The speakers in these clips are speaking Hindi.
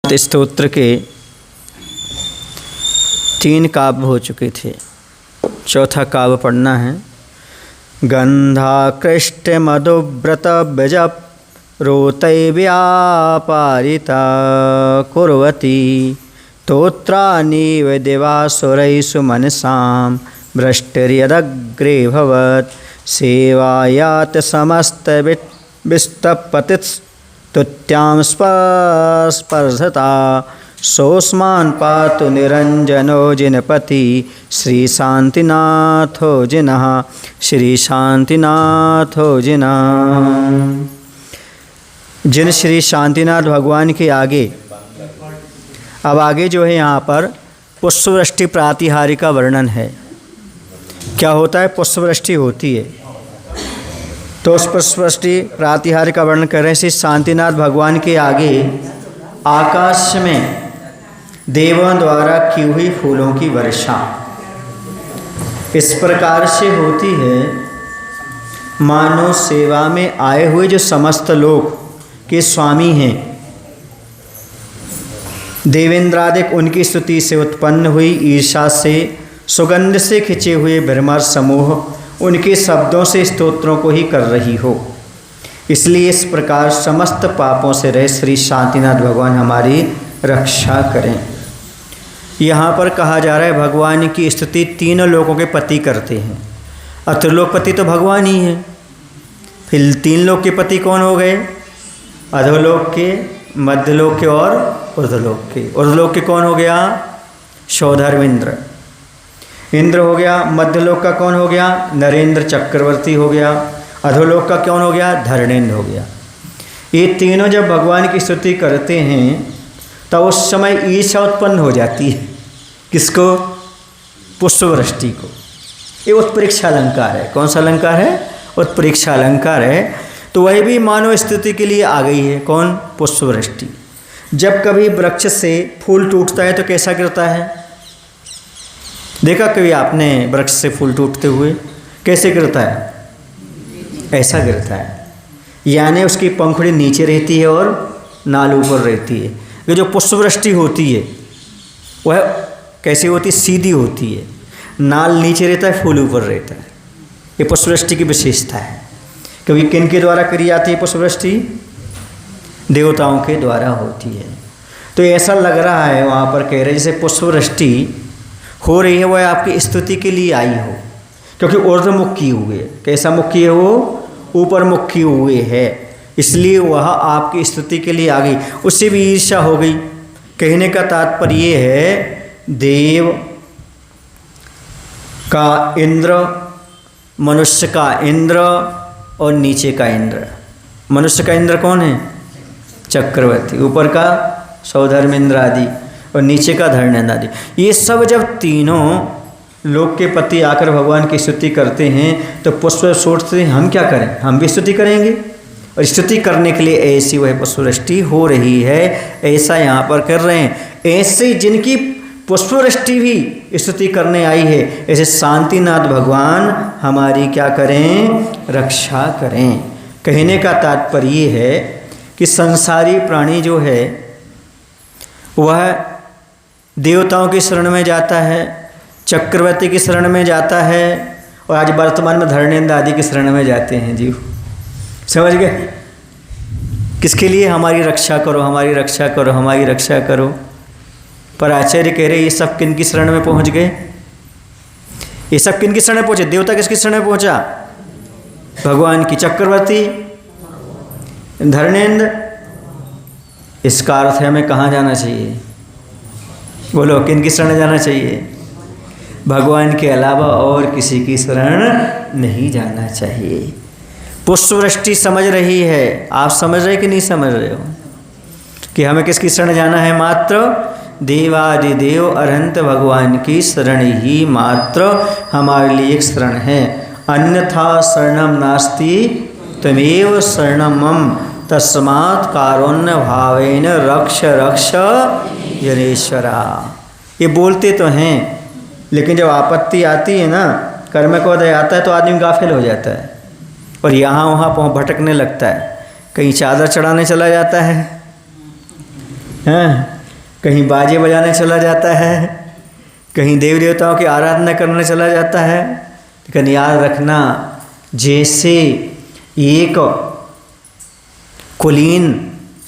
स्तोत्र के 3 काव्य हो चुके थे। चौथा काव्य पढ़ना है। गंधाकृष्ट मधुव्रत बिजप रोतै व्यापारिता कुर्वती तोत्रानीव दिवासुरैषु मनसां भ्रष्टिर्यदग्रे भवत् सेवायात समस्त विस्तपतिस्तुत्यां स्पर्धता सोऽस्मान् पातु निरंजनो जिनपति श्री शांतिनाथो जिनः श्री शांतिनाथो जिनः। जिन श्री शांतिनाथ भगवान के आगे अब आगे जो है यहाँ पर पुष्पवृष्टि प्रातिहारी का वर्णन है। क्या होता है? पुष्पवृष्टि होती है तो उस पुष्पवृष्टि प्रातिहारी का वर्णन कर रहे हैं। श्री शांतिनाथ भगवान के आगे आकाश में देवों द्वारा की हुई फूलों की वर्षा इस प्रकार से होती है मानो सेवा में आए हुए जो समस्त लोग के स्वामी हैं देवेंद्रादिक उनकी स्तुति से उत्पन्न हुई ईर्षा से सुगंध से खिंचे हुए भ्रमर समूह उनके शब्दों से स्तोत्रों को ही कर रही हो। इसलिए इस प्रकार समस्त पापों से रहे श्री शांतिनाथ भगवान हमारी रक्षा करें। यहाँ पर कहा जा रहा है भगवान की स्तुति तीनों लोगों के पति करते हैं। त्रिलोकपति तो भगवान ही है। फिर 3 लोक के पति कौन हो गए? अधोलोक के, मध्यलोक के और ऊर्ध्वलोक के। ऊर्ध्वलोक के कौन हो गया? सौधर्मेंद्र इंद्र हो गया। मध्यलोक का कौन हो गया? नरेंद्र चक्रवर्ती हो गया। अधोलोक का कौन हो गया? धरणेन्द्र हो गया। ये तीनों जब भगवान की स्तुति करते हैं तब उस समय ईर्ष्या उत्पन्न हो जाती है। किसको? पुष्पवृष्टि को। ये उत्प्रेक्षा अलंकार है। कौन सा अलंकार है? उत्प्रेक्षा अलंकार है। तो वह भी मानव स्तुति के लिए आ गई है। कौन? पुष्पवृष्टि। जब कभी वृक्ष से फूल टूटता है तो कैसा गिरता है? देखा कभी आपने वृक्ष से फूल टूटते हुए? कैसे गिरता है? ऐसा गिरता है। यानी उसकी पंखुड़ी नीचे रहती है और नाल ऊपर रहती है। ये जो पुष्पवृष्टि होती है वह कैसी होती है? सीधी होती है। नाल नीचे रहता है, फूल ऊपर रहता है। ये पुष्पवृष्टि की विशेषता है। कभी किन के द्वारा करी जाती है पुष्पवृष्टि? देवताओं के द्वारा होती है। तो ऐसा लग रहा है वहाँ पर कह रहे जैसे पुष्पवृष्टि हो रही है वह आपकी स्तुति के लिए आई हो, क्योंकि ऊर्ध्वमुख किए हुए। कैसा मुख किए? वो ऊपर मुख किए हुए है, इसलिए वह आपकी स्तुति के लिए आ गई। उससे भी ईर्ष्या हो गई। कहने का तात्पर्य ये है देव का इंद्र, मनुष्य का इंद्र और नीचे का इंद्र। मनुष्य का इंद्र कौन है? चक्रवर्ती। ऊपर का सौधर्मेंद्र आदि और नीचे का धरणेन्द्र आदि। ये सब जब तीनों लोक के पति आकर भगवान की स्तुति करते हैं तो पुष्प सोचते हैं हम क्या करें, हम भी स्तुति करेंगे। और स्तुति करने के लिए ऐसी वह पुष्पवृष्टि हो रही है, ऐसा यहाँ पर कर रहे हैं। ऐसे जिनकी पुष्पवृष्टि भी स्तुति करने आई है, ऐसे शांतिनाथ भगवान हमारी क्या करें? रक्षा करें। कहने का तात्पर्य ये है कि संसारी प्राणी जो है वह देवताओं की शरण में जाता है, चक्रवर्ती की शरण में जाता है और आज वर्तमान में धरणेन्द्र आदि की शरण में जाते हैं। जीव समझ गए? किसके लिए? हमारी रक्षा करो, हमारी रक्षा करो, हमारी रक्षा करो। पर आचार्य कह रहे ये सब किन की शरण में पहुंच गए? ये सब किन की शरण में पहुंचे? देवता किसकी शरण में पहुंचा? भगवान की। चक्रवर्ती, धरणेन्द्र। इसका अर्थ है हमें कहाँ जाना चाहिए? बोलो, किन की शरण जाना चाहिए? भगवान के अलावा और किसी की शरण नहीं जाना चाहिए। पुष्पवृष्टि समझ रही है। आप समझ रहे कि नहीं समझ रहे हो कि हमें किसकी शरण जाना है? मात्र देवादिदेव अरहंत भगवान की शरण ही मात्र हमारे लिए एक शरण है। अन्यथा शरणम नास्ति त्वमेव शरणम मम तस्मात् कारुण्य भावेन रक्ष रक्ष जनेश्वरा। ये बोलते तो हैं लेकिन जब आपत्ति आती है ना, कर्म का उदय आता है तो आदमी गाफिल हो जाता है और यहाँ वहाँ भटकने लगता है। कहीं चादर चढ़ाने चला जाता है, हाँ, कहीं बाजे बजाने चला जाता है, कहीं देवी देवताओं की आराधना करने चला जाता है। लेकिन याद रखना, जैसे एक कुलीन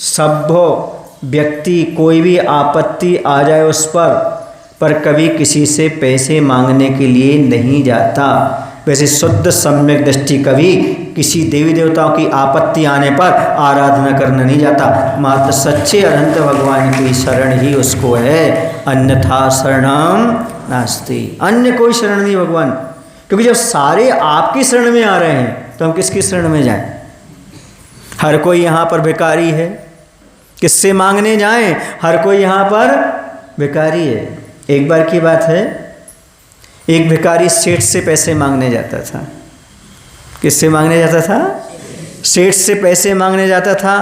सभ्य व्यक्ति कोई भी आपत्ति आ जाए उस पर कभी किसी से पैसे मांगने के लिए नहीं जाता, वैसे शुद्ध सम्यक दृष्टि कभी किसी देवी देवताओं की आपत्ति आने पर आराधना करने नहीं जाता। मात्र सच्चे अनंत भगवान की शरण ही उसको है, अन्यथा शरणम नास्ति। अन्य कोई शरण नहीं भगवान, क्योंकि जब सारे आपकी शरण में आ रहे हैं तो हम किसकी शरण में जाएं? हर कोई यहाँ पर भिखारी है, किससे मांगने जाएं? हर कोई यहाँ पर भिखारी है। एक बार की बात है, एक भिखारी सेठ से पैसे मांगने जाता था। किससे मांगने जाता था? सेठ से पैसे मांगने जाता था।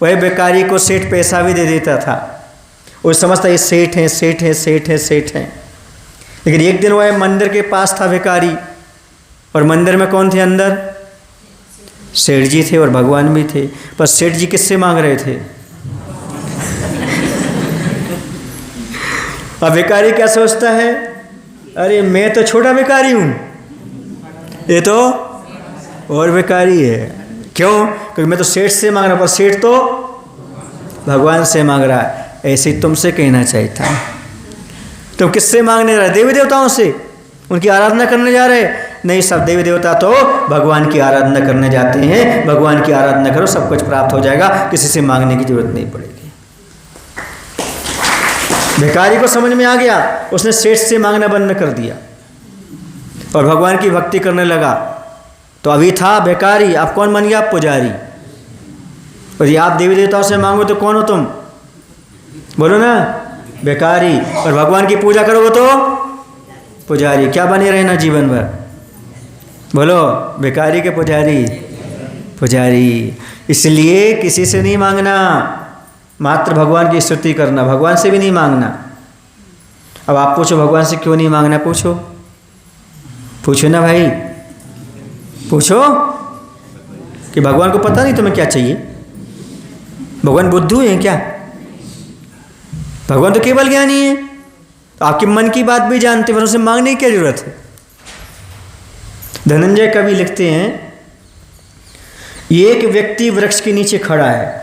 वह भिखारी को सेठ पैसा भी दे देता था। वो समझता ये सेठ है, सेठ है, सेठ है, सेठ है। लेकिन एक दिन वह मंदिर के पास था भिखारी, और मंदिर में कौन थे अंदर? सेठ जी थे और भगवान भी थे। पर सेठ जी किससे मांग रहे थे? अब भिखारी क्या सोचता है, अरे मैं तो छोटा भिखारी हूँ, ये तो और भिखारी है। क्यों? क्योंकि मैं तो सेठ से मांग रहा हूँ, पर सेठ तो भगवान से मांग रहा है। ऐसे ही तुमसे कहना चाहिए था। तुम किससे मांगने जा रहे? देवी देवताओं से, उनकी आराधना करने जा रहे? नहीं, सब देवी देवता तो भगवान की आराधना करने जाते हैं। भगवान की आराधना करो, सब कुछ प्राप्त हो जाएगा, किसी से मांगने की जरूरत नहीं पड़ेगी। भिखारी को समझ में आ गया, उसने सेठ से मांगना बंद कर दिया और भगवान की भक्ति करने लगा। तो अभी था भिखारी, अब कौन बन गया? पुजारी। और ये आप देवी देवताओं से मांगो तो कौन हो तुम? बोलो ना, भिखारी। और भगवान की पूजा करोगे तो पुजारी। क्या बने रहना जीवन भर? बोलो, भिखारी के पुजारी, पुजारी। इसलिए किसी से नहीं मांगना, मात्र भगवान की स्तुति करना, भगवान से भी नहीं मांगना। अब आप पूछो भगवान से क्यों नहीं मांगना? पूछो, पूछो ना भाई, पूछो कि भगवान को पता नहीं तुम्हें क्या चाहिए? भगवान बुद्धू हैं क्या? भगवान तो केवल ज्ञानी है, तो आपके मन की बात भी जानते हैं, पर उनसे मांगने की क्या जरूरत है? धनंजय कवि लिखते हैं, एक व्यक्ति वृक्ष के नीचे खड़ा है।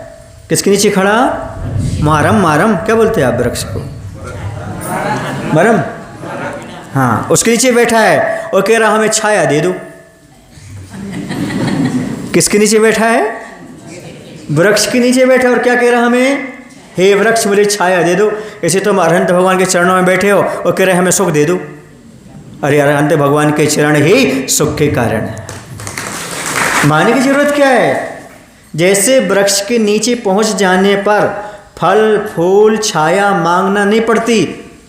किसके नीचे खड़ा? मारम। मारम क्या बोलते हैं आप वृक्ष को? मरम। हाँ, उसके नीचे बैठा है और कह रहा हमें छाया दे दो। किसके नीचे बैठा है? वृक्ष के नीचे बैठा, और क्या कह रहा हमें? हे वृक्ष, मुझे छाया दे दो। ऐसे तुम अरहंत भगवान के चरणों में बैठे हो और कह रहे हमें सुख दे दो। अरे अरहंत भगवान के चरण ही सुख के कारण है। मानने की जरूरत क्या है? जैसे वृक्ष के नीचे पहुंच जाने पर फल फूल छाया मांगना नहीं पड़ती,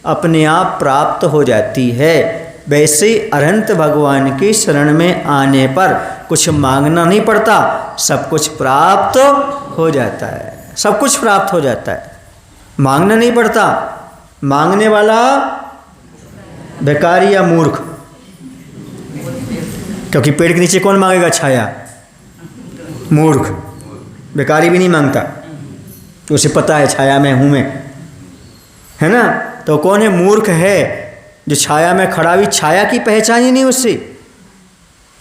अपने आप प्राप्त हो जाती है, वैसे अरहंत भगवान की शरण में आने पर कुछ मांगना नहीं पड़ता, सब कुछ प्राप्त हो जाता है। सब कुछ प्राप्त हो जाता है, मांगना नहीं पड़ता। मांगने वाला भिखारी या मूर्ख, क्योंकि पेड़ के नीचे कौन मांगेगा छाया? मूर्ख। भिखारी भी नहीं मांगता, तो उसे पता है छाया में हूँ मैं, है ना? तो कौन है? मूर्ख है, जो छाया में खड़ा भी, छाया की पहचान ही नहीं उससे,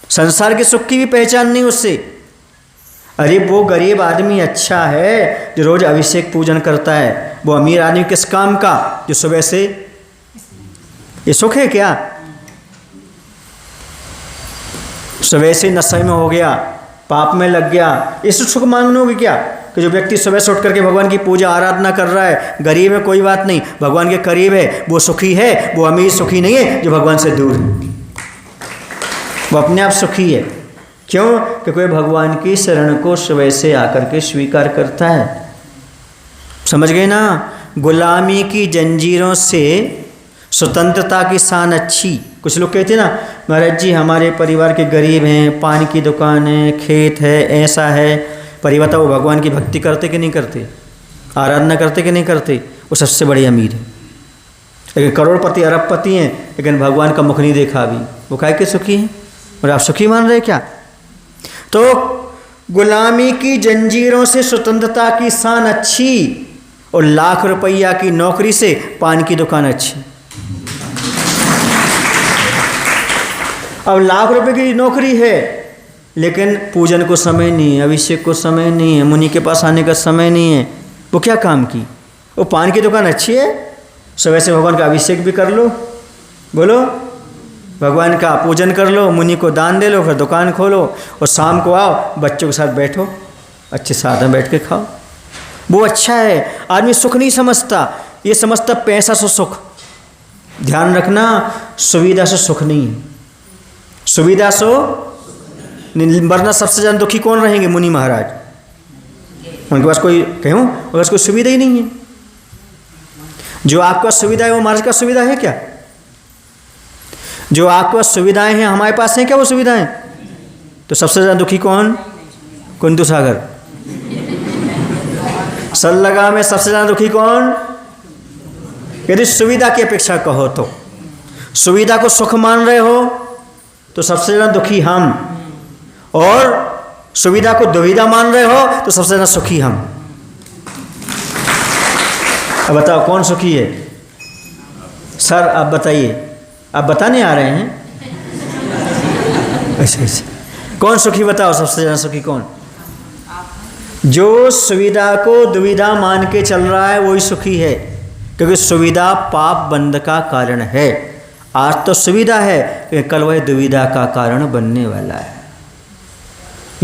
संसार के सुख की भी पहचान नहीं उससे। अरे वो गरीब आदमी अच्छा है जो रोज अभिषेक पूजन करता है, वो अमीर आदमी किस काम का जो सुबह से, ये सुख है क्या? सुबह से नशे में हो गया, पाप में लग गया, इस सुख मांगने क्या? कि जो व्यक्ति सुबह से उठ करके भगवान की पूजा आराधना कर रहा है, गरीब है कोई बात नहीं, भगवान के करीब है, वो सुखी है। वो अमीर सुखी नहीं है जो भगवान से दूर है, वो अपने आप सुखी है। क्यों? क्योंकि भगवान की शरण को सुबह से आकर के स्वीकार करता है। समझ गए ना? गुलामी की जंजीरों से स्वतंत्रता की शान अच्छी। कुछ लोग कहते हैं ना, महाराज जी हमारे परिवार के गरीब हैं, पान की दुकान है, खेत है, ऐसा है। परिवार वो भगवान की भक्ति करते कि नहीं करते? आराधना करते कि नहीं करते? वो सबसे बड़े अमीर है। लेकिन करोड़पति अरबपति हैं, लेकिन भगवान का मुख नहीं देखा अभी, वो काहे के सुखी हैं? और आप सुखी मान रहे क्या? तो गुलामी की जंजीरों से स्वतंत्रता की शान अच्छी, और लाख रुपया की नौकरी से पान की दुकान अच्छी। अब लाख रुपए की नौकरी है लेकिन पूजन को समय नहीं है, अभिषेक को समय नहीं है, मुनि के पास आने का समय नहीं है, वो क्या काम की? वो पान की दुकान अच्छी है, सुबह से भगवान का अभिषेक भी कर लो, बोलो भगवान का पूजन कर लो, मुनि को दान दे लो, फिर दुकान खोलो और शाम को आओ बच्चों के साथ बैठो, अच्छे साथ में बैठ के खाओ, वो अच्छा है। आदमी सुख नहीं समझता, ये समझता पैसा से सुख। ध्यान रखना, सुविधा से सुख नहीं है, सुविधा से वरना सबसे ज़्यादा दुखी कौन रहेंगे? मुनि महाराज। उनके पास कोई कहूँ उनके पास कोई सुविधा ही नहीं है। जो आपके पास सुविधा है वो महाराज का सुविधा है क्या? जो आपके पास सुविधाएं हैं हमारे पास हैं क्या वो सुविधाएं? तो सबसे ज़्यादा दुखी कौन? कुंदू सागर। सललगा में सबसे ज़्यादा दुखी कौन? यदि सुविधा की अपेक्षा कहो तो, सुविधा को सुख मान रहे हो तो सबसे ज़्यादा दुखी हम, और सुविधा को दुविधा मान रहे हो तो सबसे ज़्यादा सुखी हम। अब बताओ कौन सुखी है? सर आप बताइए, आप बताने आ रहे हैं? अच्छा अच्छा, कौन सुखी बताओ? सबसे ज़्यादा सुखी कौन? जो सुविधा को दुविधा मान के चल रहा है वही सुखी है, क्योंकि सुविधा पाप बंध का कारण है। आज तो सुविधा है लेकिन कल वह दुविधा का कारण बनने वाला है।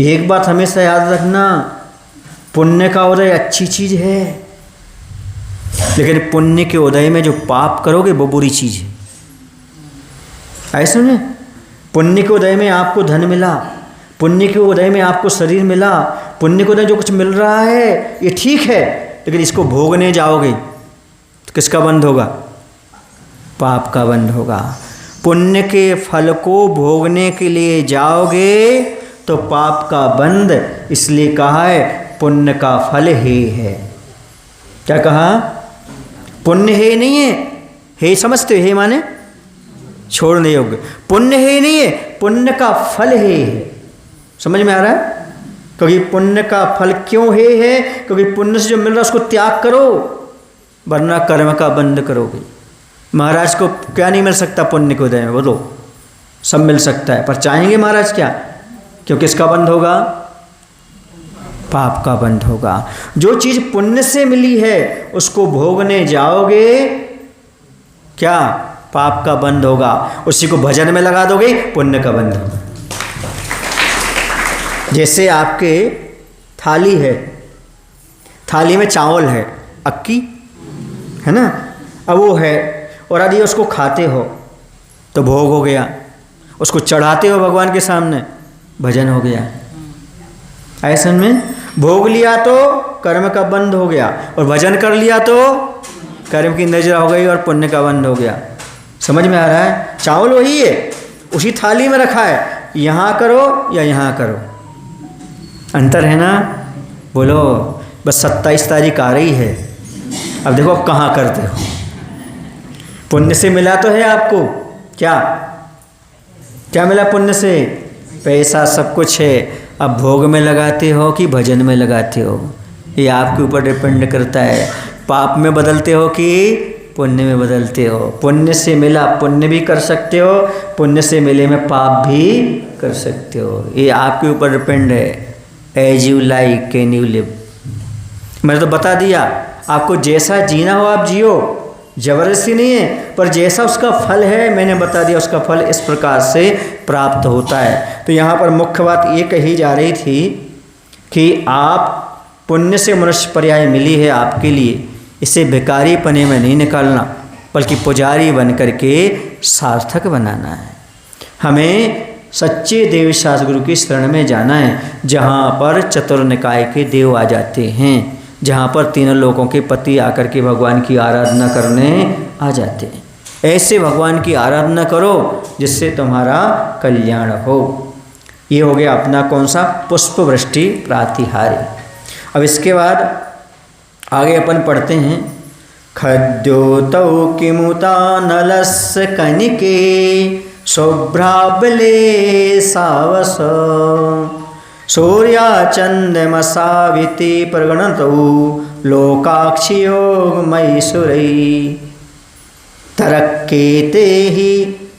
एक बात हमेशा याद रखना, पुण्य का उदय अच्छी चीज़ है, लेकिन पुण्य के उदय में जो पाप करोगे वो बुरी चीज़ है। ऐसे सुनिए, पुण्य के उदय में आपको धन मिला, पुण्य के उदय में आपको शरीर मिला, पुण्य के उदय जो कुछ मिल रहा है ये ठीक है, लेकिन इसको भोगने जाओगे तो किसका बंध होगा? पाप का बंध होगा। पुण्य के फल को भोगने के लिए जाओगे तो पाप का बंध, इसलिए कहा है पुण्य का फल हे है। क्या कहा? पुण्य हे नहीं है, हे समझते हो? हे माने छोड़ने योग्य, पुण्य हे नहीं है, पुण्य का फल हे है। समझ में आ रहा है? क्योंकि पुण्य का फल क्यों हे है? क्योंकि पुण्य से जो मिल रहा है उसको त्याग करो, वरना कर्म का बंध करोगे। महाराज को क्या नहीं मिल सकता पुण्य के उदय में? बोलो, सब मिल सकता है, पर चाहेंगे महाराज क्या? क्यों किसका बंध होगा? पाप का बंध होगा। जो चीज़ पुण्य से मिली है उसको भोगने जाओगे क्या? पाप का बंध होगा। उसी को भजन में लगा दोगे, पुण्य का बंध होगा। जैसे आपके थाली है, थाली में चावल है, अक्की है ना, अब वो है, और यदि उसको खाते हो तो भोग हो गया, उसको चढ़ाते हो भगवान के सामने, भजन हो गया। ऐसे में भोग लिया तो कर्म का बंध हो गया, और भजन कर लिया तो कर्म की नजर हो गई और पुण्य का बंध हो गया। समझ में आ रहा है? चावल वही है, उसी थाली में रखा है, यहाँ करो या यहाँ करो, अंतर है ना? बोलो, बस 27 तारीख आ रही है, अब देखो अब कहाँ करते हो। पुण्य से मिला तो है आपको, क्या क्या मिला पुण्य से? पैसा, सब कुछ है। अब भोग में लगाते हो कि भजन में लगाते हो, ये आपके ऊपर डिपेंड करता है। पाप में बदलते हो कि पुण्य में बदलते हो। पुण्य से मिला पुण्य भी कर सकते हो, पुण्य से मिले में पाप भी कर सकते हो, ये आपके ऊपर डिपेंड है। As you like can you live. मैंने तो बता दिया आपको, जैसा जीना हो आप जियो, जबरदस्ती नहीं है, पर जैसा उसका फल है मैंने बता दिया, उसका फल इस प्रकार से प्राप्त होता है। तो यहाँ पर मुख्य बात ये कही जा रही थी कि आप पुण्य से मनुष्य पर्याय मिली है आपके लिए, इसे भिखारी पने में नहीं निकालना, बल्कि पुजारी बन करके सार्थक बनाना है। हमें सच्चे देव शास्त्र गुरु की शरण में जाना है, जहाँ पर चतुर निकाय के देव आ जाते हैं, जहाँ पर तीनों लोगों के पति आकर के भगवान की आराधना करने आ जाते हैं। ऐसे भगवान की आराधना करो जिससे तुम्हारा कल्याण हो। ये हो गया अपना कौन सा? पुष्प वृष्टि प्रातिहार्य। अब इसके बाद आगे अपन पढ़ते हैं, खद्योतौ किमुता नलस्य कनिके शुभ्राबले सावस सूर्या चंद्रमसाविति प्रगणतौ लोकाक्षियोगमयि सुरै तरक्केते हि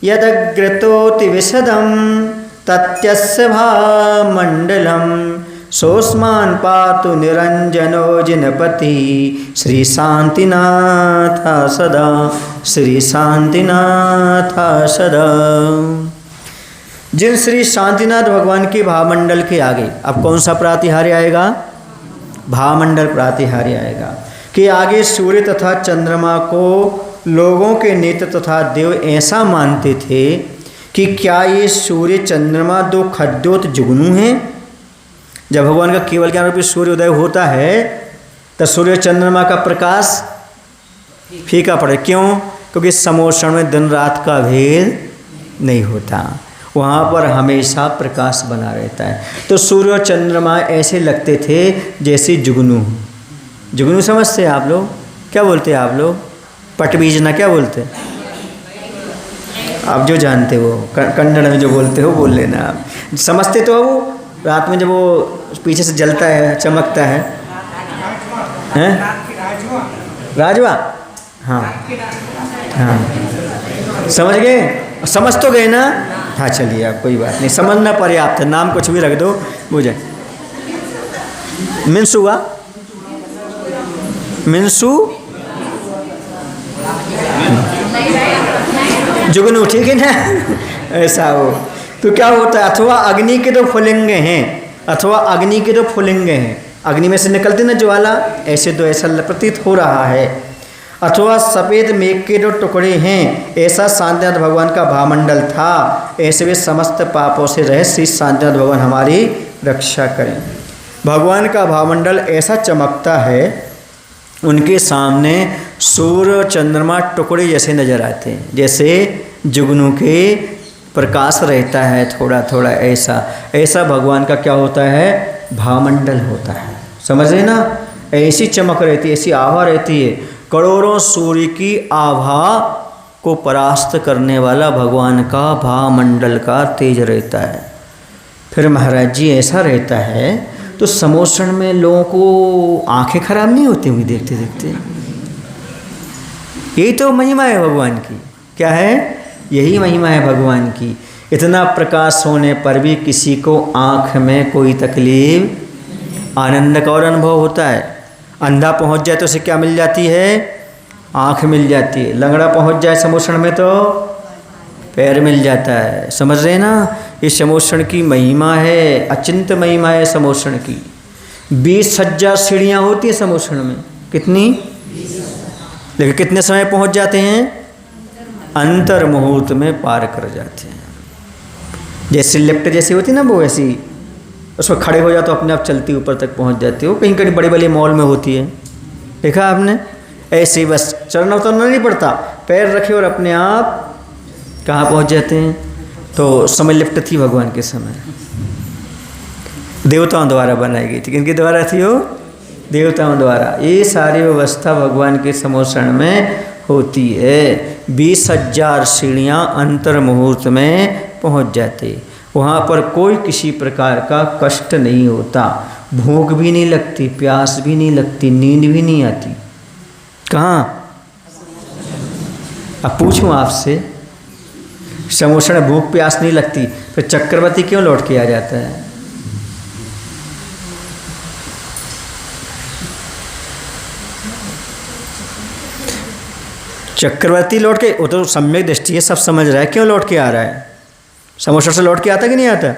यदग्रतोति विशदं तत्यस्य भामण्डलं सोऽस्मान् पातु निरञ्जनो जिनपति श्री शांतिनाथ सदा, श्री शांतिनाथ सदा। जिन श्री शांतिनाथ भगवान के भावमंडल के आगे अब कौन सा प्रातिहार्य आएगा? भावमंडल प्रातिहार्य आएगा कि आगे सूर्य तथा चंद्रमा को लोगों के नेत्र तथा देव ऐसा मानते थे कि क्या ये सूर्य चंद्रमा दो खद्योत जुगनू हैं। जब भगवान का केवल ज्ञान रूपी सूर्योदय होता है तो सूर्य चंद्रमा का प्रकाश फीका पड़े। क्यों? क्योंकि समोषण में दिन रात का भेद नहीं होता, वहाँ पर हमेशा प्रकाश बना रहता है। तो सूर्य और चंद्रमा ऐसे लगते थे जैसे जुगनू। जुगनू समझते हैं आप लोग? क्या बोलते हैं आप लोग? पटबीजना क्या बोलते हैं? आप जो जानते हो कन्नड़ में जो बोलते हो बोल लेना। आप समझते तो हो, रात में जब वो पीछे से जलता है चमकता है, हैं? राजवा, हाँ हाँ, समझ गए? समझ तो गए ना? हाँ चलिए, आप कोई बात नहीं, समझना पर्याप्त है, नाम कुछ भी रख दो बुझे। मिनसुआ, मिनसू जुगनू, ठीक है ना? ऐसा हो तो क्या होता है? अथवा अग्नि के तो फुलिंग हैं, अथवा अग्नि के तो फुलिंग हैं, अग्नि में से निकलती ना ज्वाला, ऐसे तो ऐसा प्रतीत हो रहा है। अथवा सफ़ेद मेघ के जो टुकड़े हैं, ऐसा शांतिनाथ भगवान का भावमंडल था। ऐसे वे समस्त पापों से रहे, श्री शांतिनाथ भगवान हमारी रक्षा करें। भगवान का भावमंडल ऐसा चमकता है, उनके सामने सूर्य चंद्रमा टुकड़े जैसे नजर आते हैं, जैसे जुगनू के प्रकाश रहता है थोड़ा थोड़ा, ऐसा ऐसा भगवान का क्या होता है? भावमंडल होता है। समझ रहे ना? ऐसी चमक रहती है, ऐसी आभा रहती है। करोड़ों सूर्य की आभा को परास्त करने वाला भगवान का भावमंडल का तेज रहता है। फिर महाराज जी ऐसा रहता है तो समोषण में लोगों को आंखें खराब नहीं होती होंगी देखते देखते? यही तो महिमा है भगवान की। क्या है? यही महिमा है भगवान की। इतना प्रकाश होने पर भी किसी को आँख में कोई तकलीफ, आनंद का और अनुभव होता है। अंधा पहुंच जाए तो उसे क्या मिल जाती है? आँख मिल जाती है। लंगड़ा पहुंच जाए समोषण में तो पैर मिल जाता है। समझ रहे ना? ये समोषण की महिमा है, अचिंत्य महिमा है समोषण की। 20,000 सीढ़ियाँ होती हैं समोषण में। कितनी? लेकिन कितने समय पहुंच जाते हैं? अंतर मुहूर्त में पार कर जाते हैं। जैसे लिफ्ट जैसी होती ना वो, ऐसी उसमें खड़े हो जाओ तो अपने आप चलती ऊपर तक पहुंच जाती हो। कहीं कहीं बड़े बड़े मॉल में होती है, देखा आपने? ऐसे ही बस चढ़ना उतरना नहीं पड़ता, पैर रखे और अपने आप कहाँ पहुंच जाते हैं। तो समय लिफ्ट थी भगवान के समय, देवताओं द्वारा बनाई गई थी। किनके द्वारा थी वो? देवताओं द्वारा। ये सारी व्यवस्था भगवान के समोषण में होती है। 20,000 सीढ़ियाँ अंतर मुहूर्त में पहुंच जाते। वहाँ पर कोई किसी प्रकार का कष्ट नहीं होता, भूख भी नहीं लगती, प्यास भी नहीं लगती, नींद भी नहीं आती। कहाँ? अब पूछूं आपसे, समोषण भूख प्यास नहीं लगती, फिर चक्रवर्ती क्यों लौट के आ जाता है? चक्रवर्ती लौट के, वो तो सम्यक दृष्टि है, सब समझ रहा है क्यों लौट के आ रहा है। समोषण से लौट के आता कि नहीं आता?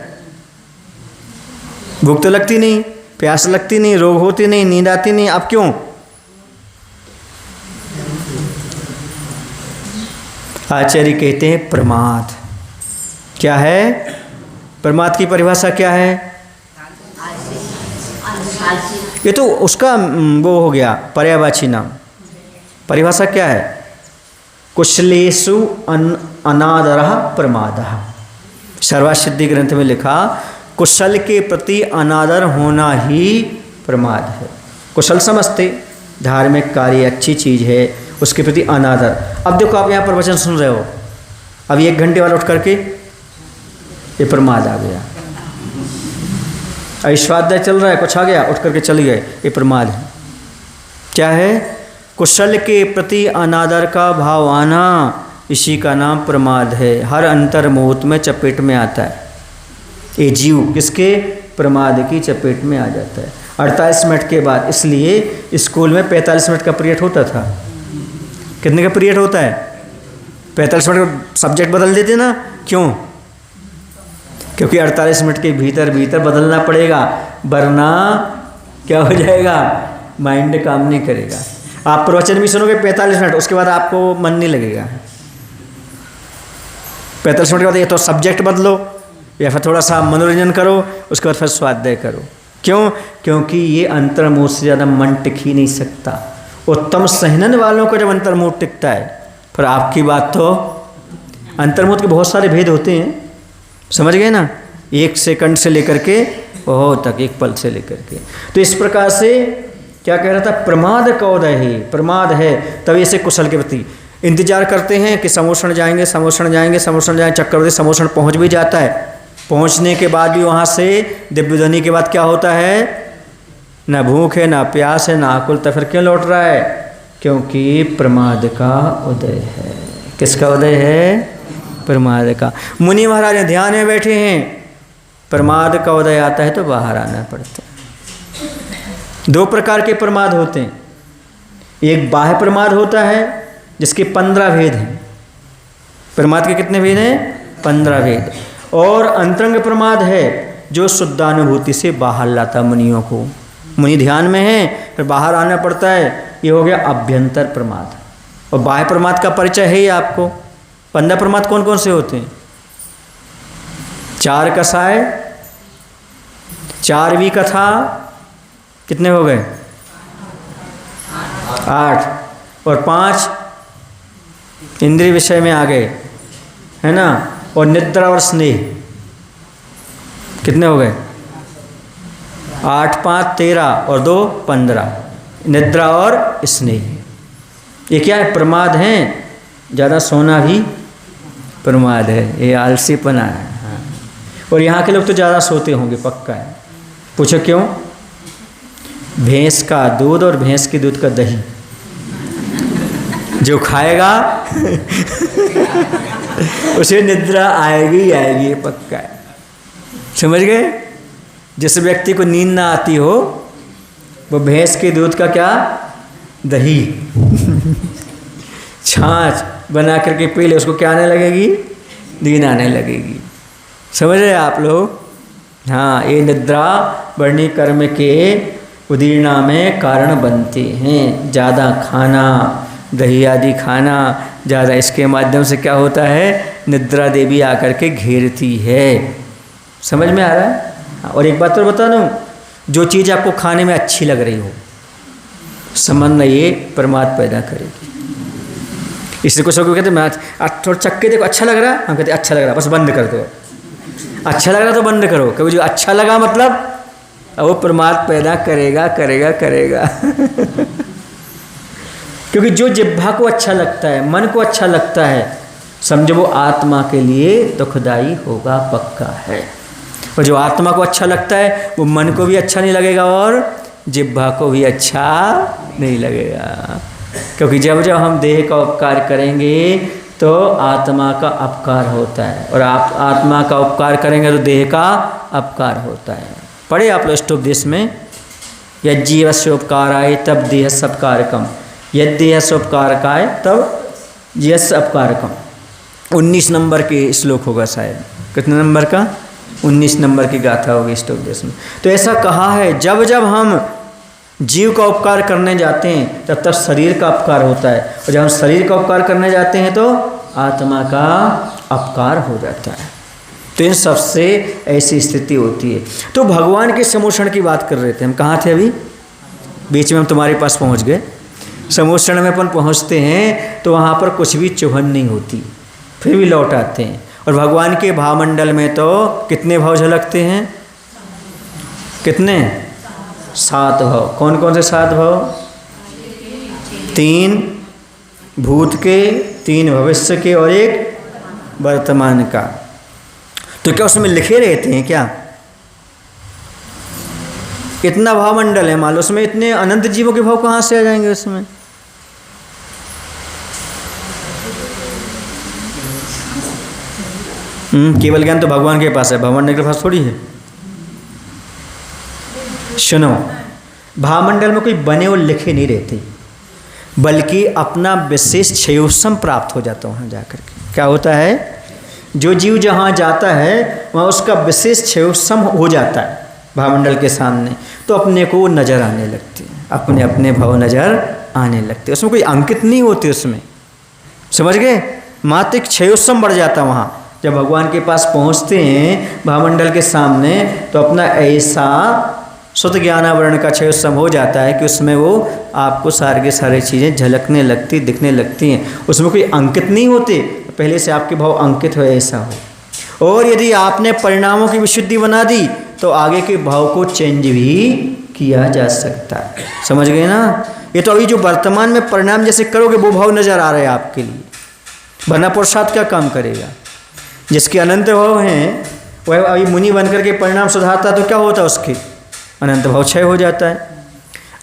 भूख तो लगती नहीं, प्यास लगती नहीं, रोग होती नहीं, नींद आती नहीं, अब क्यों? आचार्य कहते हैं प्रमाद। क्या है प्रमाद की परिभाषा? क्या है? ये तो उसका वो हो गया पर्यायवाची नाम। परिभाषा क्या है? कुशलेषु अनादरः प्रमादः। सर्वसिद्धि ग्रंथ में लिखा, कुशल के प्रति अनादर होना ही प्रमाद है। कुशल समझते, धार्मिक कार्य अच्छी चीज़ है, उसके प्रति अनादर। अब देखो आप यहाँ पर वचन सुन रहे हो, अब 1 घंटे वाला उठ करके ये प्रमाद आ गया। अभी स्वाध्याय चल रहा है, कुछ आ गया उठ करके चले गए, ये प्रमाद है। क्या है? कुशल के प्रति अनादर का भाव आना, इसी का नाम प्रमाद है। हर अंतर्मुहूर्त में चपेट में आता है ये जीव, किसके? प्रमाद की चपेट में आ जाता है 48 मिनट के बाद। इसलिए स्कूल में 45 मिनट का पीरियड होता था। कितने का पीरियड होता है? 45 मिनट का सब्जेक्ट बदल देते ना, क्यों? क्योंकि 48 मिनट के भीतर भीतर बदलना पड़ेगा, वरना क्या हो जाएगा? माइंड काम नहीं करेगा। आप प्रवचन भी सुनोगे 45 मिनट, उसके बाद आपको मन नहीं लगेगा। 45 मिनट के बाद ये तो सब्जेक्ट बदलो या फिर थोड़ा सा मनोरंजन करो, उसके बाद फिर स्वाध्याय करो। क्यों? क्योंकि ये अंतर्मुख से ज़्यादा मन टिक ही नहीं सकता। उत्तम सहनन वालों को जब अंतर्मुख टिकता है, फिर आपकी बात तो। अंतर्मुख के बहुत सारे भेद होते हैं, समझ गए ना? 1 सेकंड से लेकर के बहुत तक, 1 पल से लेकर के। तो इस प्रकार से क्या कह रहा था? प्रमाद का उदय है, प्रमाद है, तभी ऐसे कुशल के प्रति इंतजार करते हैं कि समोषण जाएंगे, समोषण जाएंगे, समोषण जाएंगे। चक्रवर्ती समोषण पहुंच भी जाता है, पहुंचने के बाद भी वहाँ से दिव्य ध्वनि के बाद क्या होता है? ना भूख है, ना प्यास है, ना आकुल, तो फिर क्यों लौट रहा है? क्योंकि प्रमाद का उदय है। किसका उदय है? प्रमाद का। मुनि महाराज ध्यान में बैठे हैं, प्रमाद का उदय आता है तो बाहर आना पड़ता है। 2 प्रकार के प्रमाद होते हैं। एक बाह्य प्रमाद होता है जिसके 15 भेद हैं। प्रमाद के कितने भेद हैं? 15 भेद। और अंतरंग प्रमाद है जो शुद्धानुभूति से बाहर लाता मुनियों को। मुनि ध्यान में है, फिर बाहर आना पड़ता है, ये हो गया अभ्यंतर प्रमाद। और बाह्य प्रमाद का परिचय है ही आपको। 15 प्रमाद कौन कौन से होते हैं? 4 कसाय, 4वीं कथा, कितने हो गए? 8, और 5 इंद्रिय विषय में आ गए, है ना? और निद्रा और स्नेह कितने हो गए? 8, 5, 13 और 2, 15। निद्रा और स्नेह ये क्या है? प्रमाद हैं। ज़्यादा सोना भी प्रमाद है, ये आलसीपना है। हाँ। और यहाँ के लोग तो ज़्यादा सोते होंगे, पक्का है। पूछो क्यों? भैंस का दूध और भैंस के दूध का दही जो खाएगा उसे निद्रा आएगी आएगी, पक्का है। समझ गए? जिस व्यक्ति को नींद ना आती हो वो भैंस के दूध का क्या? दही छाछ बना करके पी ले, उसको क्या आने लगेगी? नींद आने लगेगी। समझ रहे आप लोग? हाँ, ये निद्रा वर्णी कर्म के उदीर्णा में कारण बनते हैं। ज़्यादा खाना, दही आदि खाना ज़्यादा, इसके माध्यम से क्या होता है? निद्रा देवी आकर के घेरती है। समझ में आ रहा है? और एक बात और बता दूँ, जो चीज़ आपको खाने में अच्छी लग रही हो, संबंध ये प्रमाद पैदा करेगी। इसलिए कुछ लोग कहते हैं थोड़ा चक्के देखो, अच्छा लग रहा है, हम कहते अच्छा लग रहा है, बस बंद कर दो। अच्छा लग रहा तो बंद करो, क्योंकि जो अच्छा लगा मतलब वो प्रमाद पैदा करेगा करेगा करेगा क्योंकि जो जिह्वा को अच्छा लगता है, मन को अच्छा लगता है, समझो वो आत्मा के लिए दुखदाई होगा, पक्का है। और जो आत्मा को अच्छा लगता है वो मन को भी अच्छा नहीं लगेगा और जिह्वा को भी अच्छा नहीं लगेगा। क्योंकि जब जब हम देह का उपकार करेंगे तो आत्मा का अपकार होता है, और आप आत्मा का उपकार करेंगे तो देह का अपकार होता है। पढ़े आप लोग अष्टोपदेश में, यज्जीवस्य उपकाराय तब देह सपकारकम, यद देह सोपकारकाय तब यश अपकारकम। 19 नंबर के श्लोक होगा शायद। कितने नंबर का? 19 नंबर की गाथा होगी अष्टोपदेश में। तो ऐसा कहा है, जब जब हम जीव का उपकार करने जाते हैं तब तक शरीर का अपकार होता है, और जब हम शरीर का उपकार करने जाते हैं तो आत्मा का अपकार हो जाता है। तो इन सबसे ऐसी स्थिति होती है। तो भगवान के समोषण की बात कर रहे थे हम। कहाँ थे अभी? बीच में हम तुम्हारे पास पहुँच गए। समोषण में अपन पहुँचते हैं तो वहाँ पर कुछ भी चुभन नहीं होती, फिर भी लौट आते हैं। और भगवान के भावमंडल में तो कितने भाव झलकते हैं? कितने? 7 भाव। कौन कौन से 7 भाव? 3 भूत के, 3 भविष्य के और 1 वर्तमान का। तो क्या उसमें लिखे रहते हैं क्या? इतना भाव मंडल है, मान लो उसमें इतने अनंत जीवों के भाव कहाँ से आ जाएंगे उसमें? केवल ज्ञान तो भगवान के पास है, भगवान के पास थोड़ी है। सुनो, भावमंडल में कोई बने और लिखे नहीं रहते, बल्कि अपना विशेष क्षयोत्सम प्राप्त हो जाता है वहाँ जाकर के। क्या होता है? जो जीव जहाँ जाता है वहाँ उसका विशेष क्षयोत्सम हो जाता है भावमंडल के सामने, तो अपने को नज़र आने लगते हैं, अपने अपने भाव नज़र आने लगते हैं। उसमें कोई अंकित नहीं होते उसमें, समझ गए? मात्र क्षयोत्सम बढ़ जाता वहाँ। जब भगवान के पास पहुँचते हैं भावमंडल के सामने, तो अपना ऐसा शुद्ध ज्ञानावरण का क्षयोत्सम हो जाता है कि उसमें वो आपको सारे के सारे चीज़ें झलकने लगती, दिखने लगती हैं। उसमें कोई अंकित नहीं होते, पहले से आपके भाव अंकित हो ऐसा हो। और यदि आपने परिणामों की विशुद्धि बना दी तो आगे के भाव को चेंज भी किया जा सकता है। समझ गए ना? ये तो अभी जो वर्तमान में परिणाम जैसे करोगे वो भाव नज़र आ रहे हैं आपके लिए, वरना पुरुषार्थ क्या काम करेगा? जिसके अनंत भाव हैं वह अभी मुनि बनकर के परिणाम सुधारता तो क्या होता है? उसके अनंत भाव क्षय हो जाता है।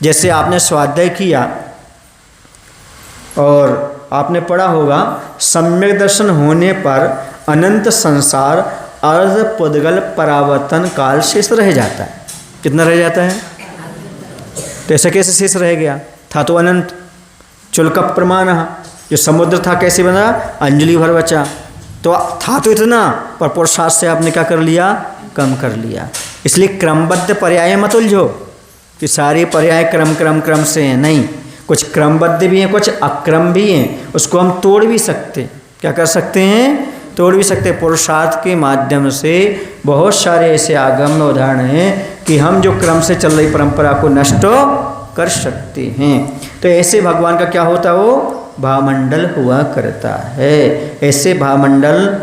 जैसे आपने स्वाध्याय किया और आपने पढ़ा होगा, सम्यक दर्शन होने पर अनंत संसार अर्ध पुद्गल परावर्तन काल शेष रह जाता है। कितना रह जाता है? तो ऐसा कैसे शेष रह गया? था तो अनंत। चुल्क प्रमाण, जो समुद्र था कैसे बना? अंजलि भर बचा। तो था तो इतना, पर पुरुषार्थ से आपने क्या कर लिया? कम कर लिया। इसलिए क्रमबद्ध पर्याय मत उलझो कि सारे पर्याय क्रम क्रम क्रम से हैं, नहीं। कुछ क्रमबद्ध भी हैं, कुछ अक्रम भी हैं। उसको हम तोड़ भी सकते, क्या कर सकते हैं? तोड़ भी सकते। पुरुषार्थ के माध्यम से बहुत सारे ऐसे आगम में उदाहरण हैं कि हम जो क्रम से चल रही परंपरा को नष्ट कर सकते हैं। तो ऐसे भगवान का क्या होता है? वो भावमंडल हुआ करता है। ऐसे भावमंडल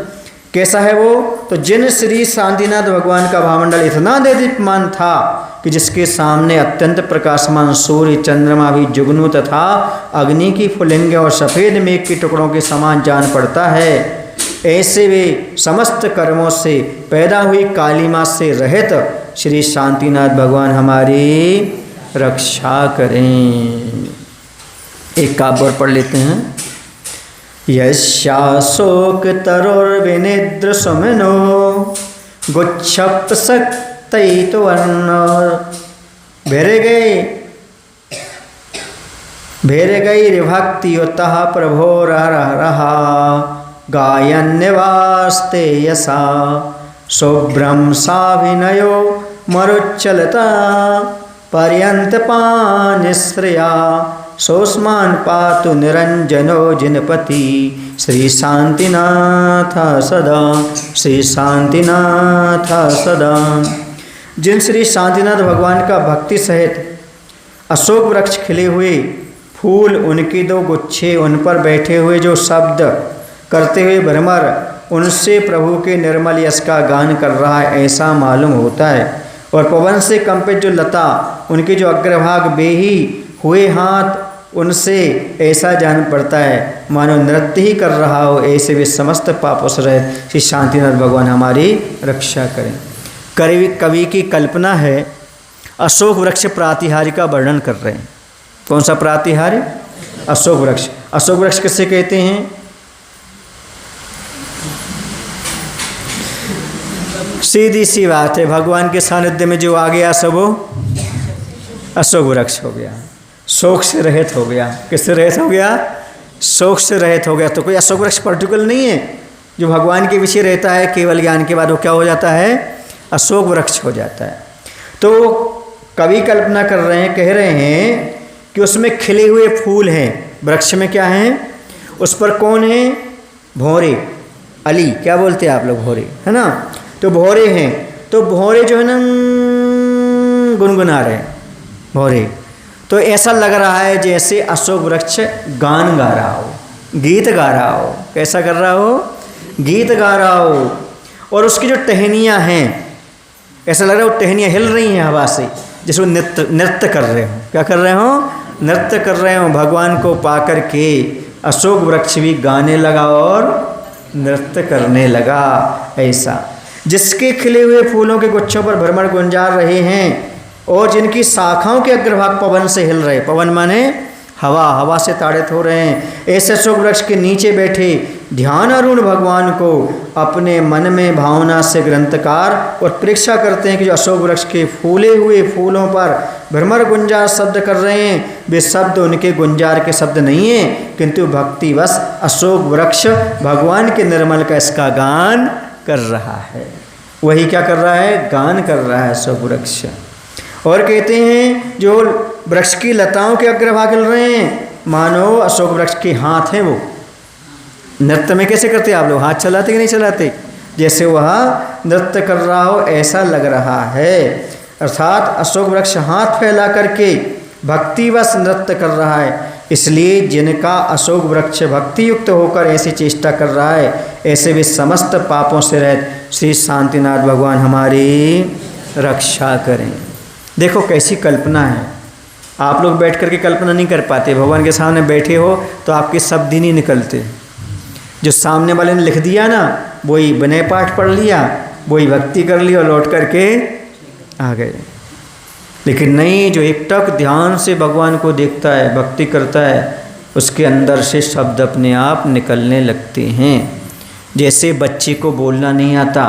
कैसा है वो? तो जिन श्री शांतिनाथ भगवान का भावमंडल इतना देदीप्यमान था कि जिसके सामने अत्यंत प्रकाशमान सूर्य चंद्रमा भी जुगनू तथा अग्नि की फुलिंग और सफ़ेद मेघ के टुकड़ों के समान जान पड़ता है, ऐसे वे समस्त कर्मों से पैदा हुई कालिमा से रहित श्री शांतिनाथ भगवान हमारी रक्षा करें। एक काव्य और पढ़ लेते हैं। यशाशोक तरुर्विनिद्र सुमनो गुच्छप्सक्तैतो वर्ण भेर गई भक्तियुतः प्रभोरहरहा गायन्निवास्ते यसा शुभ्रम साभिनयो मरुच्चलता पर्यन्तपानिश्रया सोस्मान पातु निरंजनो जिनपति श्री शांतिनाथ सदा, श्री शांतिनाथ सदा। जिन श्री शांतिनाथ भगवान का भक्ति सहित अशोक वृक्ष खिले हुए फूल, उनके दो गुच्छे, उन पर बैठे हुए जो शब्द करते हुए भ्रमर, उनसे प्रभु के निर्मल यश का गान कर रहा है ऐसा मालूम होता है। और पवन से कंपित जो लता, उनके जो अग्रभाग बेही हुए हाथ, उनसे ऐसा जान पड़ता है मानो नृत्य ही कर रहा हो। ऐसे वे समस्त पापों से रहित श्री शांतिनाथ भगवान हमारी रक्षा करें। कवि की कल्पना है, अशोक वृक्ष प्रातिहार्य का वर्णन कर रहे हैं। कौन सा प्रातिहार्य? अशोक वृक्ष। अशोक वृक्ष किसे कहते हैं? सीधी सी बात है, भगवान के सानिध्य में जो आ गया सब वो अशोक वृक्ष हो गया, शोक से रहित हो गया। किससे रहित हो गया? शोक से रहित हो गया। तो कोई अशोक वृक्ष पर्टिकुलर नहीं है, जो भगवान के विषय रहता है केवल ज्ञान के बाद वो क्या हो जाता है? अशोक वृक्ष हो जाता है। तो कवि कल्पना कर रहे हैं, कह रहे हैं कि उसमें खिले हुए फूल हैं। वृक्ष में क्या हैं? उस पर कौन है? भौरे, अली क्या बोलते हैं आप लोग? भौरे, है ना? तो भौरे हैं। तो भौरे जो है ना गुनगुना रहे हैं भौरे। तो ऐसा लग रहा है जैसे अशोक वृक्ष गान गा रहा हो, गीत गा रहा हो। कैसा कर रहा हो? गीत गा रहा हो। और उसकी जो टहनियाँ हैं, ऐसा लग रहा है वो टहनियाँ हिल रही हैं हवा से, जैसे वो नृत्य कर रहे हो। क्या कर रहे हो? नृत्य कर रहे हो। भगवान को पाकर के अशोक वृक्ष भी गाने लगा और नृत्य करने लगा। ऐसा जिसके खिले हुए फूलों के गुच्छों पर भ्रमर गुंजार रहे हैं, और जिनकी शाखाओं के अग्रभाग पवन से हिल रहे, पवन माने हवा, हवा से ताड़ित हो रहे हैं, ऐसे अशोक वृक्ष के नीचे बैठे ध्यान अरुण भगवान को अपने मन में भावना से ग्रंथकार और परीक्षा करते हैं कि जो अशोक वृक्ष के फूले हुए फूलों पर भ्रमर गुंजार शब्द कर रहे हैं, वे शब्द उनके गुंजार के शब्द नहीं हैं, किंतु भक्तिवश अशोक वृक्ष भगवान के निर्मल का इसका गान कर रहा है। वही क्या कर रहा है? गान कर रहा है अशोक वृक्ष। और कहते हैं जो वृक्ष की लताओं के अग्रभाग हिल रहे हैं, मानो अशोक वृक्ष के हाथ हैं। वो नृत्य में कैसे करते हैं आप लोग? हाथ चलाते कि नहीं चलाते? जैसे वह नृत्य कर रहा हो ऐसा लग रहा है। अर्थात अशोक वृक्ष हाथ फैला करके भक्तिवश नृत्य कर रहा है। इसलिए जिनका अशोक वृक्ष भक्ति युक्त होकर ऐसी चेष्टा कर रहा है, ऐसे वे समस्त पापों से रहित श्री शांतिनाथ भगवान हमारी रक्षा करें। देखो कैसी कल्पना है। आप लोग बैठ करके कल्पना नहीं कर पाते। भगवान के सामने बैठे हो तो आपके शब्द ही नहीं निकलते। जो सामने वाले ने लिख दिया ना, वही विनय पाठ पढ़ लिया, वही भक्ति कर ली और लौट करके आ गए। लेकिन नहीं, जो एकटक ध्यान से भगवान को देखता है, भक्ति करता है, उसके अंदर से शब्द अपने आप निकलने लगते हैं। जैसे बच्चे को बोलना नहीं आता,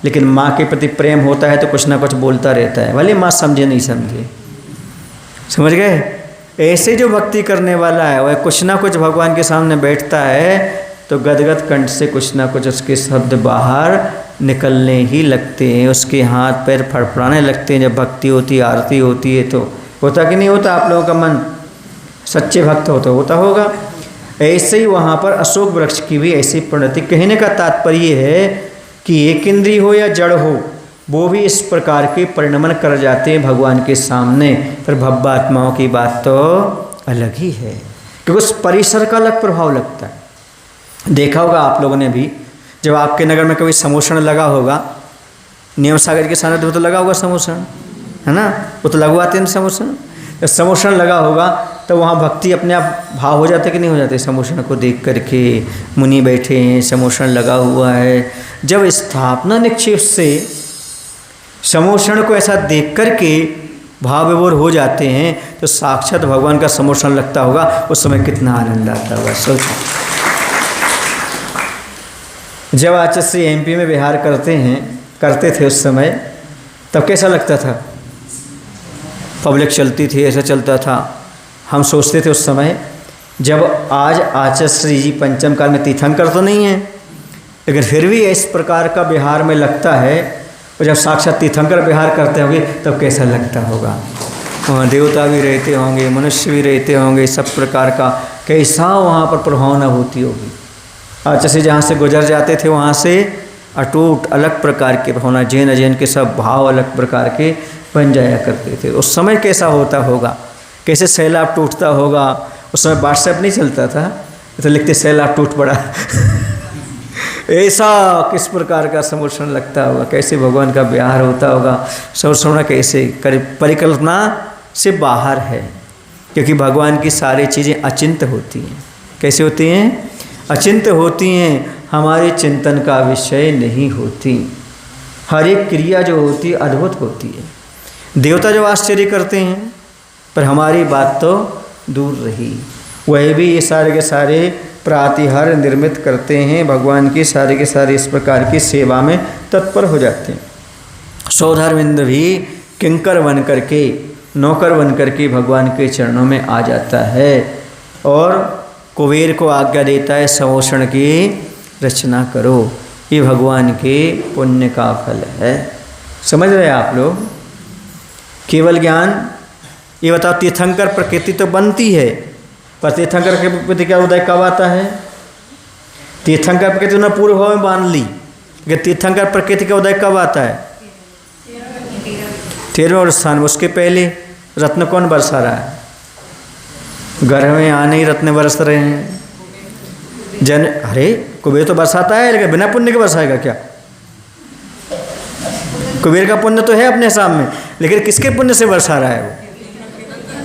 लेकिन माँ के प्रति प्रेम होता है तो कुछ ना कुछ बोलता रहता है, भले माँ समझे नहीं समझे। समझ गए? ऐसे जो भक्ति करने वाला है वह कुछ ना कुछ भगवान के सामने बैठता है तो गदगद कंठ से कुछ ना कुछ उसके शब्द बाहर निकलने ही लगते हैं, उसके हाथ पैर फड़फड़ाने लगते हैं। जब भक्ति होती है, आरती होती है, तो होता कि नहीं होता? आप लोगों का मन सच्चे भक्त हो तो होता होगा। ऐसे ही वहाँ पर अशोक वृक्ष की भी ऐसी परिणति। कहने का तात्पर्य है कि एक इंद्रिय हो या जड़ हो, वो भी इस प्रकार के परिणमन कर जाते हैं भगवान के सामने। फिर भव्यात्माओं की बात तो अलग ही है, क्योंकि उस परिसर का अलग प्रभाव लगता है। देखा होगा आप लोगों ने भी, जब आपके नगर में कभी समोषण लगा होगा, नियम सागर के सानिध्य तो लगा होगा समोषण, है ना? वो तो लगवाते हैं समोषण। जब समोषण लगा होगा तो वहाँ भक्ति अपने आप भाव हो जाते कि नहीं हो जाते? समोषण को देख करके मुनि बैठे हैं, समोषण लगा हुआ है। जब स्थापना निक्षेप से समोषण को ऐसा देख करके भाव विभोर हो जाते हैं तो साक्षात भगवान का समोषण लगता होगा, उस समय कितना आनंद आता होगा। सोचो, जब आचार्य श्री एमपी में विहार करते थे उस समय, तब कैसा लगता था? पब्लिक चलती थी, ऐसा चलता था। हम सोचते थे उस समय, जब आज आचार्य श्री जी पंचम काल में तीर्थंकर तो नहीं है, लेकिन फिर भी इस प्रकार का विहार में लगता है, और जब साक्षात तीर्थंकर विहार करते होंगे तब कैसा लगता होगा? वहाँ देवता भी रहते होंगे, मनुष्य भी रहते होंगे, सब प्रकार का कैसा वहाँ पर प्रभावना होती होगी। आचार्य से जहाँ से गुजर जाते थे वहाँ से अटूट अलग प्रकार के भावना, जैन अजैन के सब भाव अलग प्रकार के बन जाया करते थे। उस समय कैसा होता होगा, कैसे सैलाब टूटता होगा। उस समय व्हाट्सएप नहीं चलता था, तो लिखते सैलाब टूट पड़ा ऐसा किस प्रकार का समोषण लगता होगा, कैसे भगवान का विहार होता होगा। समोषण कैसे परिकल्पना से बाहर है, क्योंकि भगवान की सारी चीज़ें अचिंत्य होती हैं। कैसे होती हैं? अचिंत्य होती हैं, हमारे चिंतन का विषय नहीं होती। हर एक क्रिया जो होती है अद्भुत होती है। देवता जो आश्चर्य करते हैं, पर हमारी बात तो दूर रही। वह भी ये सारे के सारे प्रातिहार्य निर्मित करते हैं, भगवान की सारे के सारे इस प्रकार की सेवा में तत्पर हो जाते हैं। सौधर्मेंद्र भी किंकर बन करके, नौकर बन करके भगवान के चरणों में आ जाता है और कुबेर को आज्ञा देता है समोषण की रचना करो। ये भगवान के पुण्य का फल है। समझ रहे हैं आप लोग? केवल ज्ञान। ये बताओ, तीर्थंकर प्रकृति तो बनती है, पर तीर्थंकर के प्रति क्या उदय कब आता है? तीर्थंकर प्रकृति उन्होंने पूर्व भाव में बांध ली, लेकिन तीर्थंकर प्रकृति का उदय कब आता है? 13वें स्थान में। उसके पहले रत्न कौन बरसा रहा है? घर में आने ही रत्न बरस रहे हैं। अरे कुबेर तो बरसाता है, लेकिन बिना पुण्य के बरसाएगा क्या? कुबेर का पुण्य तो है अपने सामने, लेकिन किसके पुण्य से बरसा रहा है वो?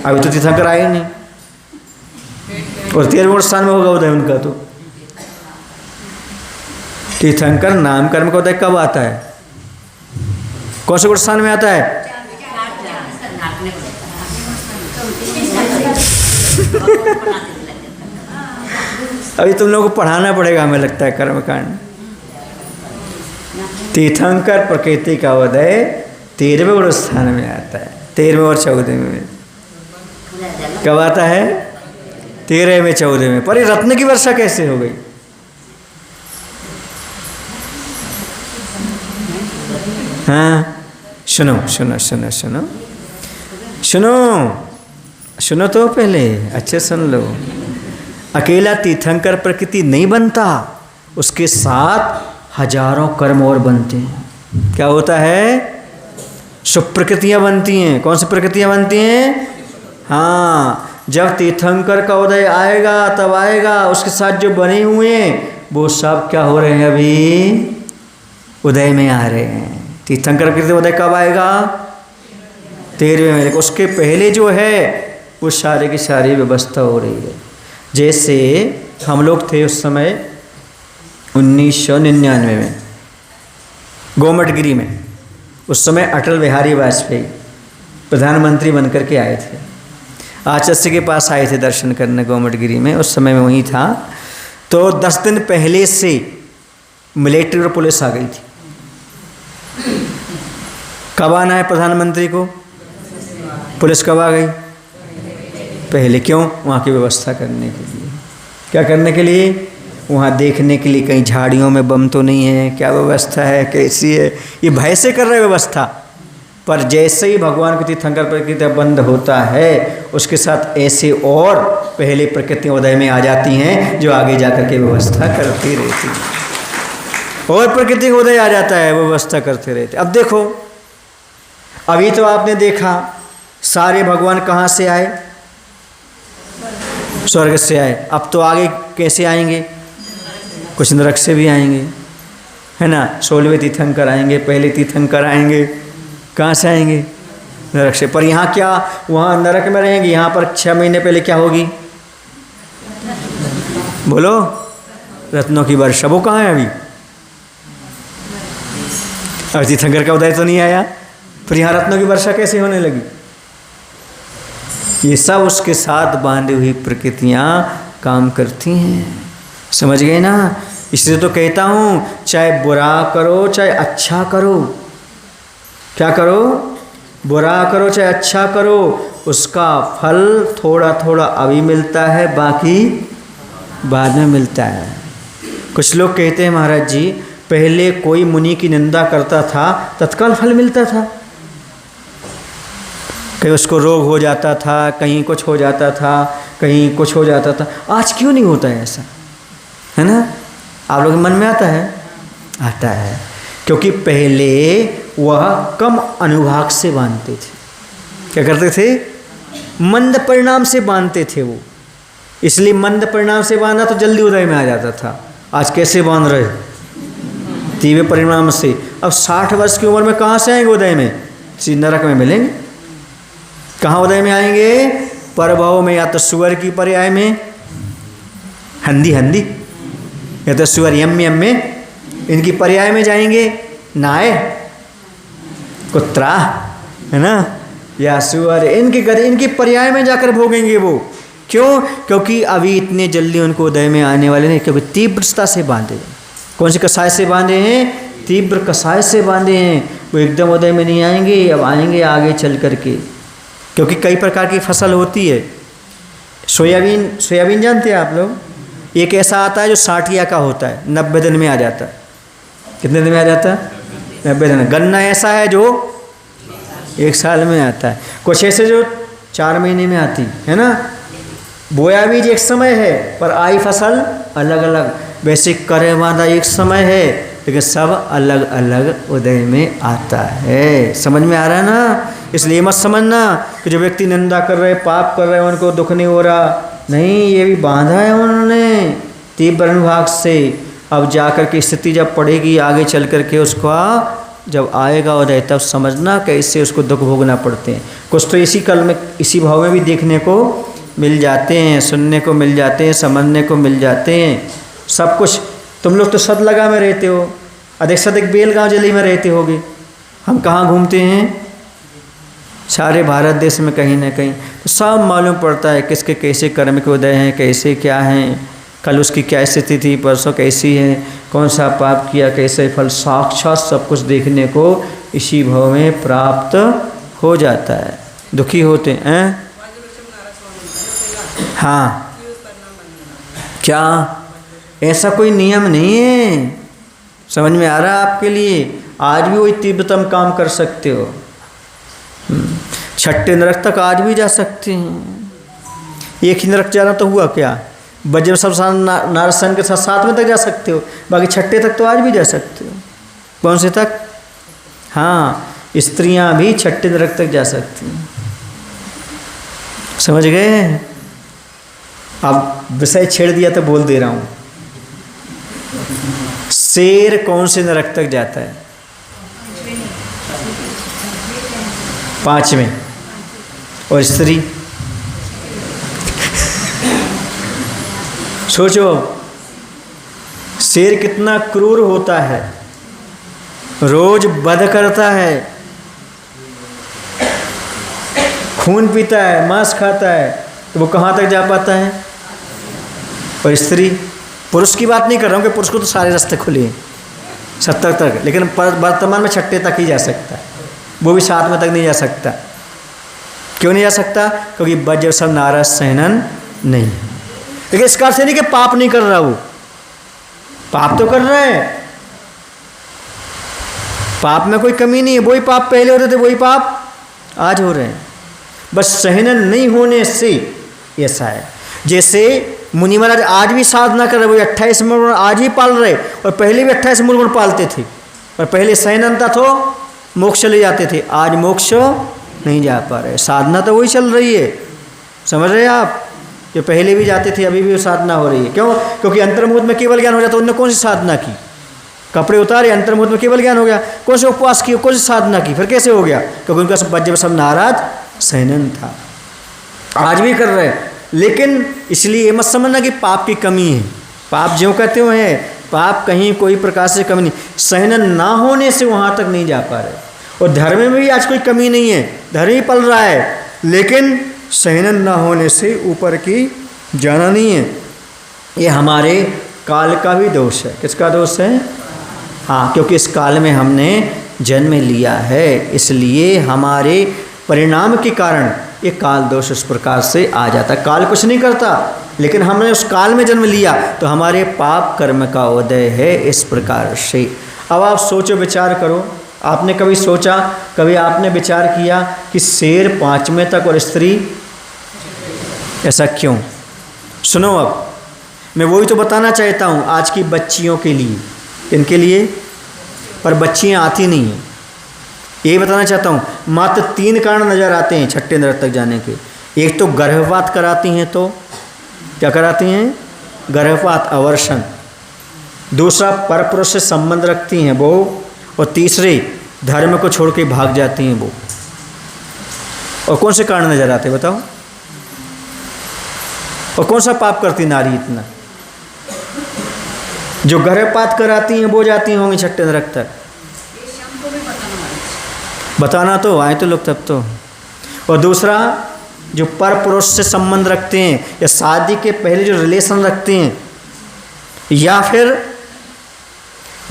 अभी तो तीर्थंकर आए नहीं, और 13वें स्थान में होगा उदय उनका। तो तीर्थंकर नाम कर्म का उदय कब आता है? कौन से स्थान में आता है? अभी तुम लोगों को पढ़ाना पड़ेगा हमें लगता है कर्मकांड। तीर्थंकर प्रकृति का उदय 13वें स्थान में आता है, 13वें और 14वें में। कब आता है? 13वें 14वें। पर ये रत्न की वर्षा कैसे हो गई? हाँ, सुनो सुनो सुनो सुनो सुनो सुनो तो पहले अच्छे सुन लो। अकेला तीर्थंकर प्रकृति नहीं बनता, उसके साथ हजारों कर्म और बनते हैं। क्या होता है? सुप्रकृतियाँ बनती हैं। कौन सी प्रकृतियाँ बनती हैं? हाँ, जब तीर्थंकर का उदय आएगा तब आएगा, उसके साथ जो बने हुए हैं वो सब क्या हो रहे हैं? अभी उदय में आ रहे हैं। तीर्थंकर प्रकृति उदय कब आएगा? 13वें में। उसके पहले जो है वो सारे की सारी व्यवस्था हो रही है। जैसे हम लोग थे उस समय 1999 में गोमटगिरी में, उस समय अटल बिहारी वाजपेयी प्रधानमंत्री बनकर के आए थे। आचार्य के पास आए थे दर्शन करने गोमटगिरी में, उस समय में वहीं था। तो 10 दिन पहले से मिलिट्री और पुलिस आ गई थी। कब आना है प्रधानमंत्री को? पुलिस कब आ गई? पहले। क्यों? वहाँ की व्यवस्था करने के लिए। क्या करने के लिए? वहाँ देखने के लिए कहीं झाड़ियों में बम तो नहीं है, क्या व्यवस्था है, कैसी है, ये भय से कर रहे व्यवस्था। पर जैसे ही भगवान की तीर्थंकर प्रकृति बंद होता है, उसके साथ ऐसे और पहले प्रकृति उदय में आ जाती हैं जो आगे जाकर के व्यवस्था करती रहती है। और प्रकृति उदय आ जाता है, व्यवस्था करते रहते। अब देखो, अभी तो आपने देखा सारे भगवान कहाँ से आए? स्वर्ग से आए। अब तो आगे कैसे आएंगे? कुछ नरक से भी आएंगे, है ना। 16वें तीर्थंकर आएंगे, पहले तीर्थंकर आएंगे। कहाँ से आएंगे? नरक से। पर यहाँ क्या, वहाँ नरक में रहेंगे। यहाँ पर 6 महीने पहले क्या होगी? बोलो, रत्नों की वर्षा। वो कहाँ है अभी? अब तीर्थंकर का उदय तो नहीं आया, फिर यहाँ रत्नों की वर्षा कैसे होने लगी? ये सब उसके साथ बांधी हुई प्रकृतियाँ काम करती हैं। समझ गए ना? इसलिए तो कहता हूँ, चाहे बुरा करो चाहे अच्छा करो। क्या करो? बुरा करो चाहे अच्छा करो, उसका फल थोड़ा थोड़ा अभी मिलता है, बाकी बाद में मिलता है। कुछ लोग कहते हैं महाराज जी, पहले कोई मुनि की निंदा करता था तत्काल फल मिलता था। कहीं उसको रोग हो जाता था, कहीं कुछ हो जाता था, कहीं कुछ हो जाता था। आज क्यों नहीं होता है ऐसा? है ना? आप लोगों के मन में आता है? आता है। क्योंकि पहले वह कम अनुभाग से बांधते थे। क्या करते थे? मंद परिणाम से बांधते थे वो। इसलिए मंद परिणाम से बांधा तो जल्दी उदय में आ जाता था। आज कैसे बांध रहे? तीव्र परिणाम से। अब 60 वर्ष की उम्र में कहाँ से आएंगे उदय में? नरक में मिलेंगे। कहाँ उदय में आएंगे? परभव में, या तो सुअर की पर्याय में हंदी हंदी, या तो सुअर यम में, इनकी पर्याय में जाएंगे। नाय, कुत्रा, है ना, या सुअर, इनकी पर्याय में जाकर भोगेंगे वो। क्यों? क्योंकि अभी इतने जल्दी उनको उदय में आने वाले नहीं, क्योंकि तीव्रता से बांधे। कौन सी कसाय से बांधे हैं? तीव्र कसाय से बांधे हैं। वो एकदम उदय में नहीं आएंगे, अब आएंगे आगे चल करके। क्योंकि कई प्रकार की फसल होती है। सोयाबीन जानते हैं आप लोग? एक ऐसा आता है जो 60 का होता है, 90 दिन में आ जाता है। कितने दिन में आ जाता है? 90 दिन। गन्ना ऐसा है जो 1 साल में आता है। कुछ ऐसे जो 4 महीने में आती है ना। बोया बीज एक समय है, पर आई फसल अलग अलग। वैसे करे बांधा एक समय है, लेकिन सब अलग अलग उदय में आता है। समझ में आ रहा है ना? इसलिए मत समझना कि जो व्यक्ति निंदा कर रहे, पाप कर रहे, उनको दुख नहीं हो रहा। नहीं, ये भी बांधा है उन्होंने तीव्र अनुभाग से। अब जाकर की स्थिति जब पड़ेगी आगे चल करके, उसका जब आएगा उदय, तब समझना कैसे उसको दुख भोगना पड़ते हैं। कुछ तो इसी कल में, इसी भाव में भी देखने को मिल जाते हैं, सुनने को मिल जाते हैं, समझने को मिल जाते हैं। सब कुछ। तुम लोग तो सदलगा में रहते हो, अधिक से अधिक बेलगांव जिले में रहते होगे। हम कहाँ घूमते हैं? सारे भारत देश में कहीं ना कहीं तो सब मालूम पड़ता है किसके कैसे कर्म के उदय हैं, कैसे क्या हैं, कल उसकी क्या स्थिति थी, परसों कैसी है, कौन सा पाप किया, कैसे फल, साक्षात सब कुछ देखने को इसी भाव में प्राप्त हो जाता है। दुखी होते हैं हाँ, क्या ऐसा कोई नियम नहीं है? समझ में आ रहा है आपके लिए? आज भी वही तीव्रतम काम कर सकते हो। छठे नरक तक आज भी जा सकते हैं। एक ही नरक जाना तो हुआ क्या, बजर सब नारसन के साथ 7वें तक जा सकते हो, बाकी छठे तक तो आज भी जा सकते हो। कौन से तक? हाँ, स्त्रियां भी छठे नरक तक जा सकती हैं। समझ गए? अब विषय छेड़ दिया तो बोल दे रहा हूँ। शेर कौन से नरक तक जाता है? 5वें। और स्त्री? सोचो शेर कितना क्रूर होता है, रोज वध करता है, खून पीता है, मांस खाता है, तो वो कहाँ तक जा पाता है? और स्त्री? पुरुष की बात नहीं कर रहा हूँ कि पुरुष को तो सारे रास्ते खुले हैं 70 तक, लेकिन वर्तमान में छठे तक ही जा सकता है, वो भी 7वें तक नहीं जा सकता। क्यों नहीं जा सकता? क्योंकि वज्र सब नारद सहनन नहीं। लेकिन इसका अर्थ नहीं कि पाप नहीं कर रहा, वो पाप तो कर रहा है, पाप में कोई कमी नहीं है। वही पाप पहले होते थे, वही पाप आज हो रहे हैं, बस सहनन नहीं होने से ऐसा है। जैसे मुनि महाराज आज भी साधना कर रहे, वही 28 मूल आज ही पाल रहे, और पहले भी 28 मूल पालते थे, और पहले सहननता तो मोक्ष चले जाते थे, आज मोक्ष नहीं जा पा रहे। साधना तो वही चल रही है, समझ रहे हैं आप? जो पहले भी जाते थे अभी भी वो साधना हो रही है। क्यों? क्योंकि अंतर्मुहूर्त में केवल ज्ञान हो जाता। उन्होंने कौन सी साधना की? कपड़े उतारे, अंतर्मुहूर्त में केवल ज्ञान हो गया। कौन से उपवास किए, कौन सी साधना की, फिर कैसे हो गया? क्योंकि उनका सब वज्र सब नाराज सहनन था। आज भी कर रहे हैं, लेकिन इसलिए ये मत समझना कि पाप की कमी है। पाप जो कहते हुए हैं, पाप कहीं कोई प्रकार से कमी नहीं, सहनन ना होने से वहाँ तक नहीं जा पा रहे। और धर्म में भी आज कोई कमी नहीं है, धर्म ही पल रहा है, लेकिन सहनन ना होने से ऊपर की जाना नहीं है। ये हमारे काल का भी दोष है। किसका दोष है? हाँ, क्योंकि इस काल में हमने जन्म लिया है, इसलिए हमारे परिणाम के कारण ये काल दोष इस प्रकार से आ जाता है। काल कुछ नहीं करता, लेकिन हमने उस काल में जन्म लिया तो हमारे पाप कर्म का उदय है इस प्रकार से। अब आप सोचो, विचार करो, आपने कभी सोचा, कभी आपने विचार किया कि शेर 5वें तक और स्त्री? ऐसा क्यों? सुनो, अब मैं वही तो बताना चाहता हूँ आज की बच्चियों के लिए, इनके लिए, पर बच्चियाँ आती नहीं हैं। यही बताना चाहता हूँ। मात्र 3 कारण नज़र आते हैं छठे नरक तक जाने के। एक तो गर्भपात कराती हैं, तो क्या कराती हैं? गर्भपात, अवर्षण। दूसरा परपुरुष से संबंध रखती हैं वो, और तीसरे धर्म को छोड़ के भाग जाती हैं वो। और कौन से कारण नजर आते बताओ? और कौन सा पाप करती नारी इतना? जो गर्भपात कराती हैं वो जाती होंगी छठे नरक तक। बताना तो आए तो लोग तब तो। और दूसरा, जो पर पुरुष से संबंध रखते हैं या शादी के पहले जो रिलेशन रखते हैं, या फिर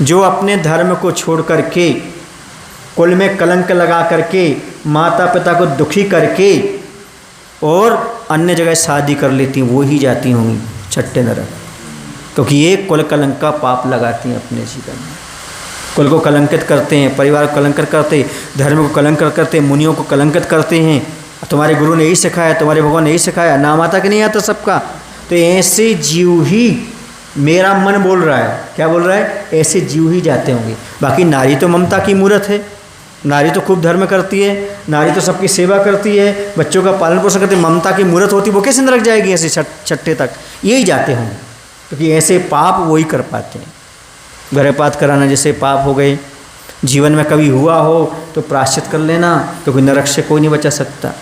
जो अपने धर्म को छोड़ करके कुल में कलंक लगा करके माता पिता को दुखी करके और अन्य जगह शादी कर लेती हैं, वो ही जाती होंगी छठे नरक। क्योंकि ये कुल कलंक का पाप लगाती हैं अपने जीवन में। कुल को कलंकित करते हैं, परिवार को कलंकित करते, धर्म को कलंकित करते, मुनियों को कलंकित करते हैं। तुम्हारे गुरु ने यही सिखाया, तुम्हारे भगवान ने यही सिखाया, नाम आता कि नहीं आता सबका? तो ऐसे जीव ही, मेरा मन बोल रहा है, क्या बोल रहा है? ऐसे जीव ही जाते होंगे। बाकी नारी तो ममता की मूर्त है, नारी तो खूब धर्म करती है, नारी तो सबकी सेवा करती है, बच्चों का पालन पोषण करती है, ममता की मूर्त होती, वो कैसे नरक जाएगी? ऐसे छठे तक यही जाते होंगे, क्योंकि ऐसे पाप वही कर पाते हैं। गर्भपात कराना जैसे पाप हो गए। जीवन में कभी हुआ हो तो प्रायश्चित कर लेना, क्योंकि नरक से कोई नहीं बचा सकता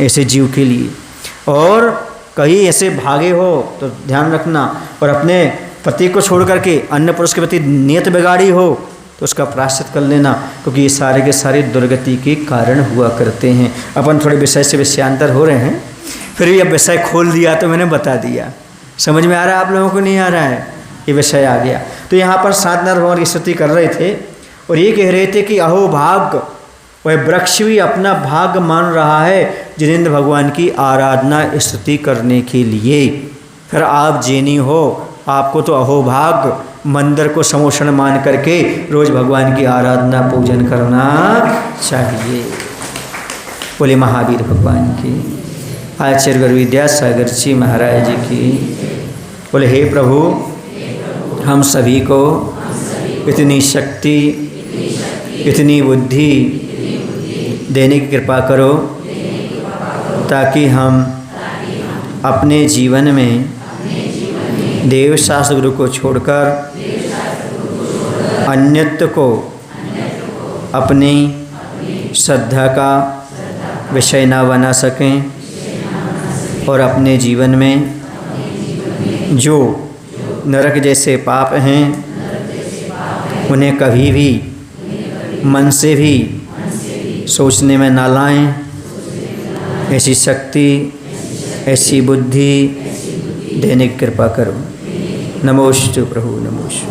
ऐसे जीव के लिए। और कहीं ऐसे भागे हो तो ध्यान रखना, और अपने पति को छोड़ करके अन्य पुरुष के प्रति नियत बिगाड़ी हो तो उसका प्रायश्चित कर लेना, क्योंकि ये सारे के सारे दुर्गति के कारण हुआ करते हैं। अपन थोड़े विषय से विषयांतर हो रहे हैं, फिर भी अब विषय खोल दिया तो मैंने बता दिया। समझ में आ रहा है आप लोगों को? नहीं आ रहा है? ये विषय आ गया। तो यहाँ पर साधना भगवान की स्तुति कर रहे थे और ये कह रहे थे कि अहो भाग्य, वह वृक्ष भी अपना भाग्य मान रहा है जिनेंद्र भगवान की आराधना स्तुति करने के लिए। फिर आप जेनी हो, आपको तो अहोभाग्य मंदिर को समोषण मान करके रोज भगवान की आराधना पूजन करना चाहिए। बोले महावीर भगवान की, आचार्य गुरु विद्यासागर जी महाराज जी की। बोले हे प्रभु, हम सभी को इतनी शक्ति, इतनी बुद्धि देने की कृपा करो ताकि हम अपने जीवन में देव शास्त्र गुरु को छोड़कर अन्यत्र को अपनी श्रद्धा का विषय न बना सकें और अपने जीवन में जो नरक जैसे पाप हैं उन्हें कभी भी मन से भी सोचने में ना लाएं। ऐसी शक्ति, ऐसी बुद्धि देने की कृपा करो। नमोस्तु प्रभु, नमोस्तु।